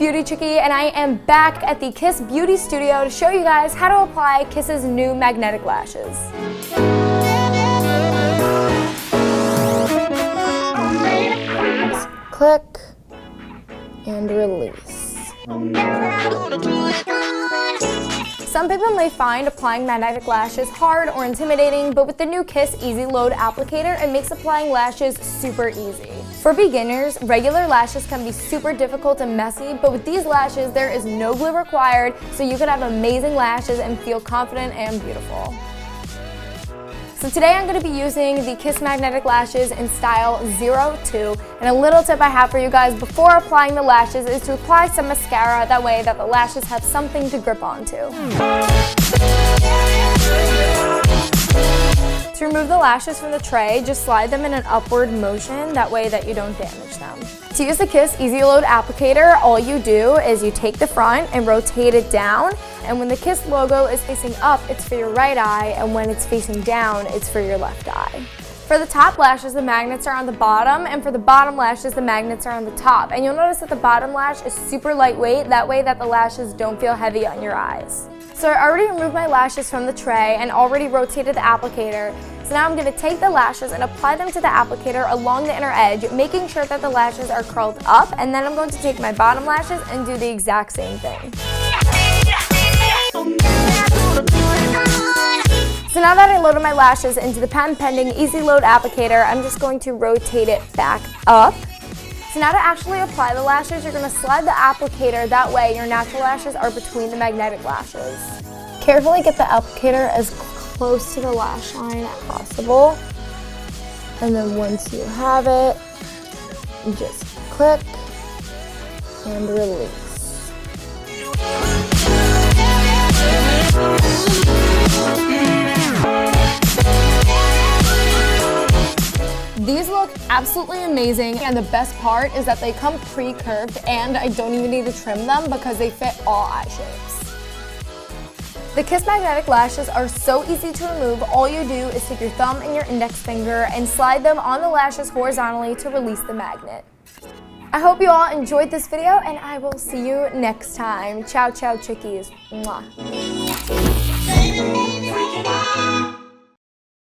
BeautyChickee, and I am back at the Kiss Beauty Studio to show you guys how to apply Kiss's new magnetic lashes. Click and release. Some people may find applying magnetic lashes hard or intimidating, but with the new Kiss Easy Load applicator, it makes applying lashes super easy. For beginners, regular lashes can be super difficult and messy, but with these lashes, there is no glue required, so you can have amazing lashes and feel confident and beautiful. So today I'm going to be using the Kiss Magnetic Lashes in style 02, and a little tip I have for you guys before applying the lashes is to apply some mascara, that way that the lashes have something to grip onto. To remove the lashes from the tray, just slide them in an upward motion, that way that you don't damage them. To use the Kiss Easy Load applicator, all you do is you take the front and rotate it down, and when the Kiss logo is facing up, it's for your right eye, and when it's facing down, it's for your left eye. For the top lashes, the magnets are on the bottom, and for the bottom lashes, the magnets are on the top. And you'll notice that the bottom lash is super lightweight, that way that the lashes don't feel heavy on your eyes. So I already removed my lashes from the tray and already rotated the applicator. So now I'm going to take the lashes and apply them to the applicator along the inner edge, making sure that the lashes are curled up, and then I'm going to take my bottom lashes and do the exact same thing. So now that I loaded my lashes into the patent pending Easy Load applicator, I'm just going to rotate it back up. So now to actually apply the lashes, you're going to slide the applicator, that way your natural lashes are between the magnetic lashes. Carefully get the applicator as close to the lash line as possible. And then once you have it, just click and release. These look absolutely amazing, and the best part is that they come pre-curved and I don't even need to trim them because they fit all eye shapes. The Kiss Magnetic Lashes are so easy to remove. All you do is take your thumb and your index finger and slide them on the lashes horizontally to release the magnet. I hope you all enjoyed this video, and I will see you next time. Ciao, ciao, chickies. Mwah.